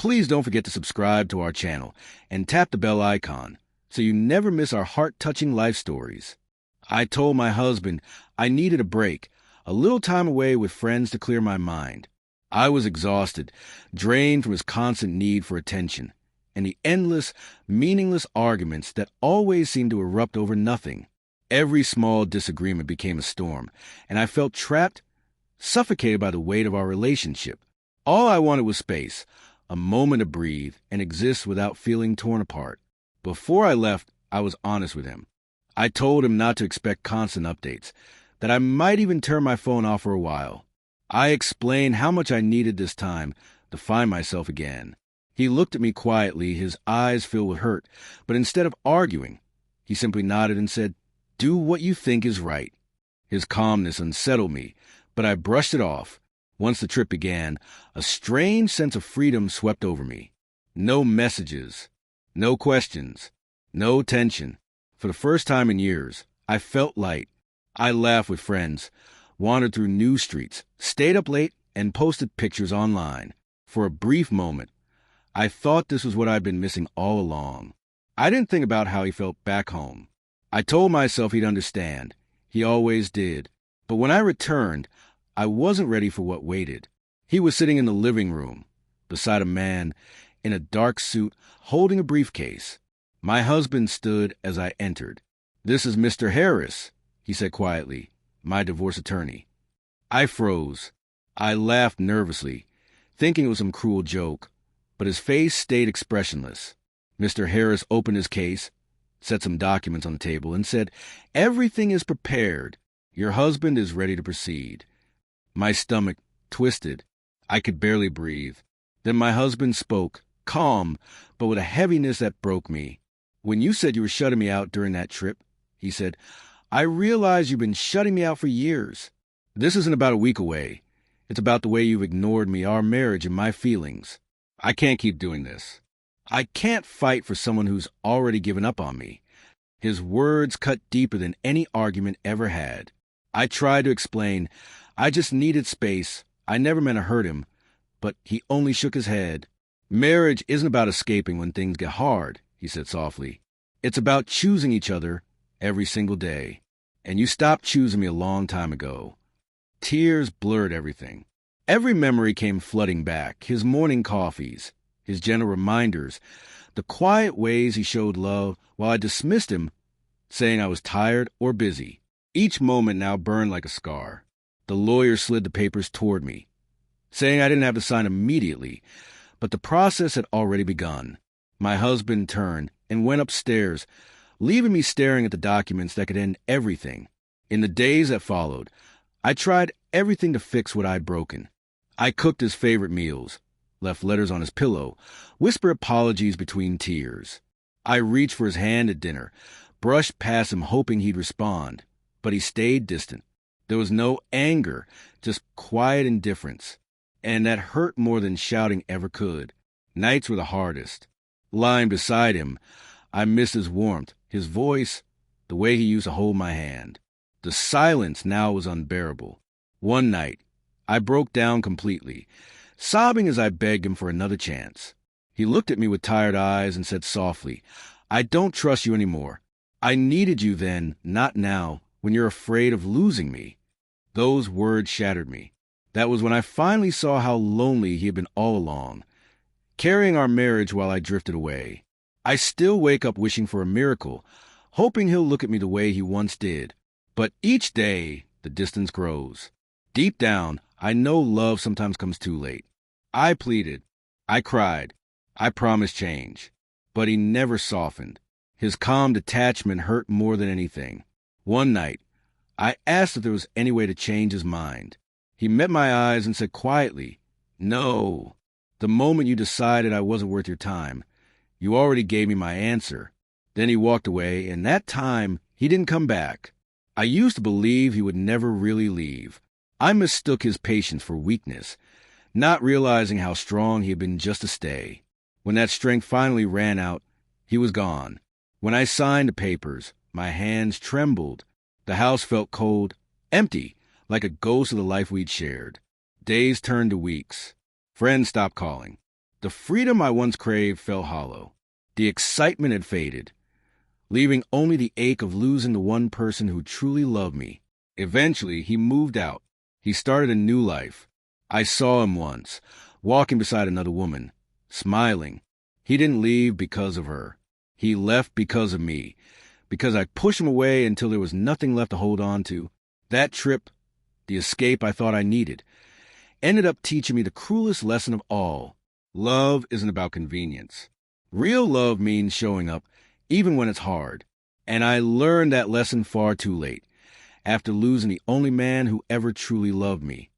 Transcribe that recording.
Please don't forget to subscribe to our channel and tap the bell icon so you never miss our heart-touching life stories. I told my husband I needed a break, a little time away with friends to clear my mind. I was exhausted, drained from his constant need for attention, and the endless, meaningless arguments that always seemed to erupt over nothing. Every small disagreement became a storm, and I felt trapped, suffocated by the weight of our relationship. All I wanted was space, a moment to breathe and exist without feeling torn apart. Before I left, I was honest with him. I told him not to expect constant updates, that I might even turn my phone off for a while. I explained how much I needed this time to find myself again. He looked at me quietly, his eyes filled with hurt, but instead of arguing, he simply nodded and said, "Do what you think is right." His calmness unsettled me, but I brushed it off. Once the trip began, a strange sense of freedom swept over me. No messages, no questions, no tension. For the first time in years, I felt light. I laughed with friends, wandered through new streets, stayed up late, and posted pictures online. For a brief moment, I thought this was what I'd been missing all along. I didn't think about how he felt back home. I told myself he'd understand. He always did. But when I returned, I wasn't ready for what waited. He was sitting in the living room, beside a man in a dark suit holding a briefcase. My husband stood as I entered. "This is Mr. Harris," he said quietly, "my divorce attorney." I froze. I laughed nervously, thinking it was some cruel joke, but his face stayed expressionless. Mr. Harris opened his case, set some documents on the table, and said, "Everything is prepared. Your husband is ready to proceed." My stomach twisted. I could barely breathe. Then my husband spoke, calm, but with a heaviness that broke me. "When you said you were shutting me out during that trip," he said, "I realize you've been shutting me out for years. This isn't about a week away. It's about the way you've ignored me, our marriage, and my feelings. I can't keep doing this. I can't fight for someone who's already given up on me." His words cut deeper than any argument ever had. I tried to explain. I just needed space. I never meant to hurt him, but he only shook his head. "Marriage isn't about escaping when things get hard," he said softly. "It's about choosing each other every single day. And you stopped choosing me a long time ago." Tears blurred everything. Every memory came flooding back. His morning coffees, his gentle reminders, the quiet ways he showed love while I dismissed him, saying I was tired or busy. Each moment now burned like a scar. The lawyer slid the papers toward me, saying I didn't have to sign immediately, but the process had already begun. My husband turned and went upstairs, leaving me staring at the documents that could end everything. In the days that followed, I tried everything to fix what I'd broken. I cooked his favorite meals, left letters on his pillow, whispered apologies between tears. I reached for his hand at dinner, brushed past him hoping he'd respond, but he stayed distant. There was no anger, just quiet indifference, and that hurt more than shouting ever could. Nights were the hardest. Lying beside him, I missed his warmth, his voice, the way he used to hold my hand. The silence now was unbearable. One night, I broke down completely, sobbing as I begged him for another chance. He looked at me with tired eyes and said softly, "I don't trust you anymore. I needed you then, not now, when you're afraid of losing me." Those words shattered me. That was when I finally saw how lonely he had been all along, carrying our marriage while I drifted away. I still wake up wishing for a miracle, hoping he'll look at me the way he once did. But each day, the distance grows. Deep down, I know love sometimes comes too late. I pleaded. I cried. I promised change. But he never softened. His calm detachment hurt more than anything. One night, I asked if there was any way to change his mind. He met my eyes and said quietly, "No. The moment you decided I wasn't worth your time, you already gave me my answer." Then he walked away, and that time, he didn't come back. I used to believe he would never really leave. I mistook his patience for weakness, not realizing how strong he had been just to stay. When that strength finally ran out, he was gone. When I signed the papers, my hands trembled. The house felt cold, empty, like a ghost of the life we'd shared. Days turned to weeks. Friends stopped calling. The freedom I once craved fell hollow. The excitement had faded, leaving only the ache of losing the one person who truly loved me. Eventually, he moved out. He started a new life. I saw him once, walking beside another woman, smiling. He didn't leave because of her. He left because of me, because I pushed him away until there was nothing left to hold on to. That trip, the escape I thought I needed, ended up teaching me the cruelest lesson of all. Love isn't about convenience. Real love means showing up, even when it's hard. And I learned that lesson far too late, after losing the only man who ever truly loved me.